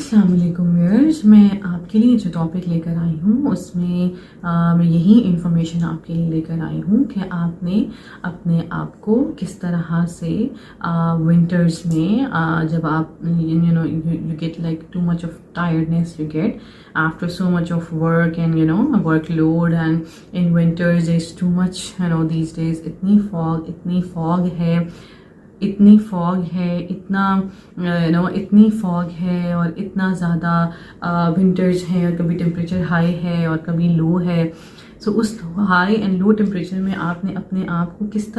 अस्सलाम वालेकुम व्यूअर्स, मैं आपके लिए जो टॉपिक लेकर आई हूँ उसमें मैं यही इंफॉर्मेशन आपके लिए लेकर आई हूँ कि आपने अपने आप को किस तरह से विंटर्स में जब आप you get like too much of tiredness you get after so much of work and workload, and in winters there's too much these days इतनी fog है, इतनी फॉग है, इतनी फॉग है और इतना ज़्यादा विंटर्स है और कभी टेम्परेचर हाई है और कभी लो है। सो उस हाई एंड लो टेम्परेचर में आपने अपने आप को किस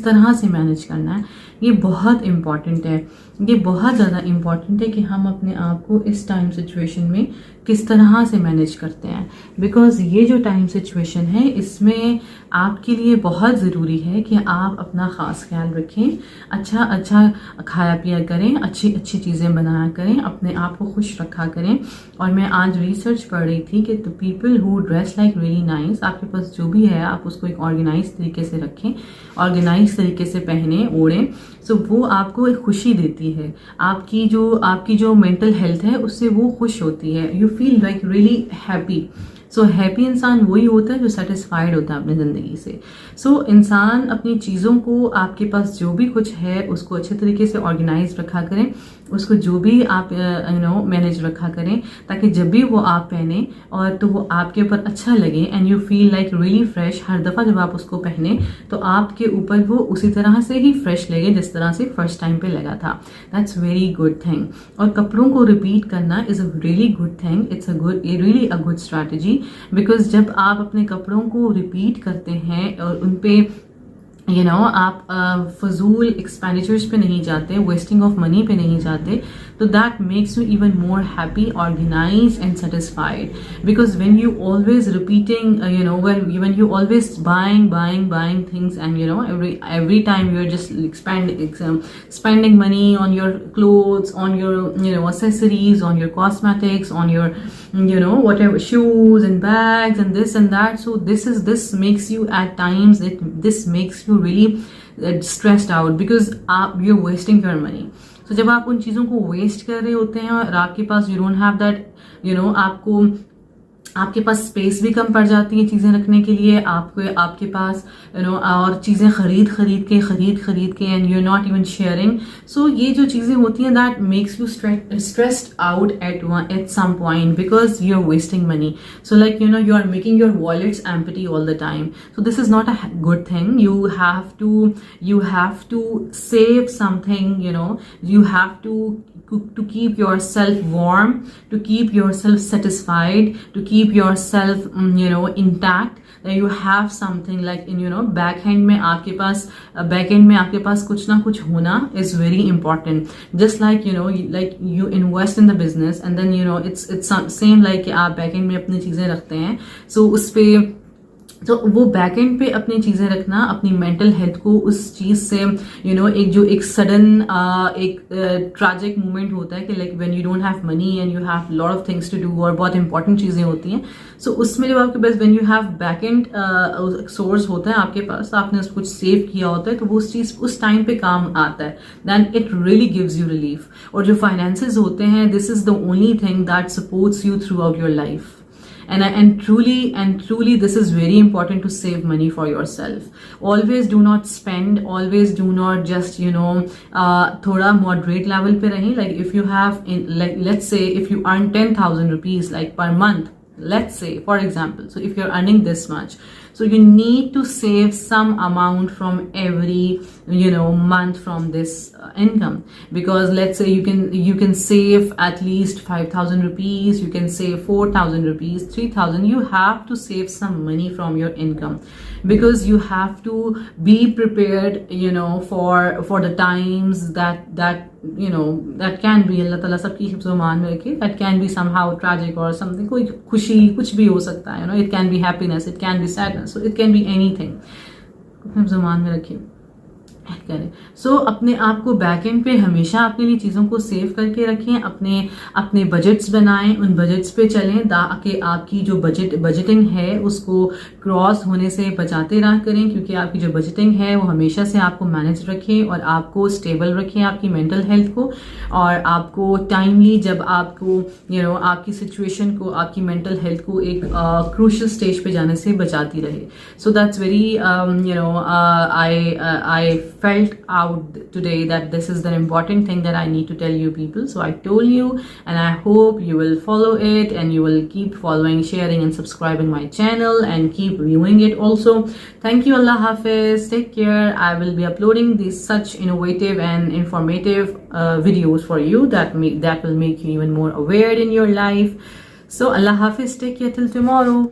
तरह से मैनेज करना है, ये बहुत इम्पॉर्टेंट है। ये बहुत ज़्यादा इम्पॉर्टेंट है कि हम अपने आप को इस टाइम सिचुएशन में किस तरह से मैनेज करते हैं, बिकॉज़ ये जो टाइम सिचुएशन है इसमें आपके लिए बहुत ज़रूरी है कि आप अपना ख़ास ख्याल रखें, अच्छा खाया पिया करें, अच्छी चीज़ें बनाया करें, अपने आप को खुश रखा करें। और मैं आज रिसर्च पढ़ रही थी कि the people who dress like really nice, आपके पास जो भी है आप उसको एक ऑर्गेनाइज तरीके से रखें, ऑर्गेनाइज तरीके से पहने ओढ़ें। सो वो आपको एक खुशी देती है, आपकी जो मेंटल हेल्थ है उससे वो खुश होती है, you feel like really happy. So happy इंसान वही होता है जो सेटिस्फाइड होता है अपनी ज़िंदगी से। सो इंसान अपनी चीज़ों को, आपके पास जो भी कुछ है उसको अच्छे तरीके से ऑर्गेनाइज रखा करें, उसको जो भी आप मैनेज रखा करें, ताकि जब भी वो आप पहने और तो वो आपके ऊपर अच्छा लगे and you feel like really fresh. हर दफ़ा जब आप उसको पहने तो आपके ऊपर वो उसी तरह से ही फ्रेश लगे जिस तरह से फर्स्ट टाइम पे लगा था। That's very good thing. और कपड़ों को रिपीट करना is a really good thing, it's really a good strategy, because जब आप अपने कपड़ों को रिपीट करते हैं और उन पे आप फजूल एक्सपेंडिचर्स पे नहीं जाते, वेस्टिंग ऑफ मनी पे नहीं जाते, तो that makes you even more happy, organise and satisfied. Because when you always repeating when you always buying things, and every time you're just spending money on your clothes, on your accessories, on your cosmetics, on your whatever shoes and bags and this and that. So this makes you at times, this makes you really stressed out because you're wasting your money. So जब आप उन चीज़ों को waste कर रहे होते हैं और आपके पास you don't have that, आपके पास स्पेस भी कम पड़ जाती है चीज़ें रखने के लिए, आपके पास और चीज़ें खरीद के and you are not even sharing. So ये जो चीज़ें होती हैं that makes you stressed out at some point because you are wasting money. So like you are making your wallets empty all the time. So this is not a good thing. You have to save something, you have to keep yourself warm, to keep yourself satisfied, to keep yourself intact, that you have something like in back end में आपके पास कुछ ना कुछ होना is very important. Just like you invest in the business and then it's same like कि आप back end में अपनी चीजें रखते हैं, so उस पे तो वो बैक एंड पे अपनी चीज़ें रखना, अपनी मेंटल हेल्थ को उस चीज़ से एक सडन ट्रैजिक मोमेंट होता है कि like when you don't have money and you have lot of things to do और बहुत इंपॉर्टेंट चीज़ें होती हैं। सो उसमें जब आपके पास when you have back and source होता है आपके पास, आपने उसको कुछ सेव किया होता है, तो वो उस चीज़ उस टाइम पे काम आता है, then it really gives you relief. और जो फाइनेंसेस होते हैं, this is the only thing that supports you throughout your life. And truly this is very important to save money for yourself. Always do not spend, always do not just thoda moderate level pe rahe. Like if you have let's say if you earn 10,000 rupees like per month, let's say for example, so if you're earning this much, so you need to save some amount from every month from this income, because let's say you can save at least 5,000 rupees, you can save 4,000 rupees, 3,000. You have to save some money from your income, because you have to be prepared for the times that can be, Allah Ta'ala सबकी हिफ्ज़-ओ-मान में रखे, that can be somehow tragic or something, कोई खुशी कुछ भी हो सकता है, it can be happiness, it can be sadness, so it can be anything, हिफ्ज़-ओ-मान में रखे। करें। सो अपने आप को बैक एंड पे हमेशा अपने लिए चीज़ों को सेव करके रखें, अपने बजट्स बनाएं, उन बजट्स पे चलें ताकि आपकी जो बजटिंग है उसको क्रॉस होने से बचाते रहा करें, क्योंकि आपकी जो बजटिंग है वो हमेशा से आपको मैनेज रखें और आपको स्टेबल रखें आपकी मेंटल हेल्थ को, और आपको टाइमली जब आपको आपकी सिचुएशन को, आपकी मेंटल हेल्थ को एक क्रूशियल स्टेज पे जाने से बचाती रहे। So that's very I felt out today that this is the important thing that I need to tell you people. So I told you, and I hope you will follow it and you will keep following, sharing and subscribing my channel and keep viewing it also. Thank you. Allah Hafiz. Take care. I will be uploading these such innovative and informative videos for you that will make you even more aware in your life. So Allah Hafiz. Take care till tomorrow.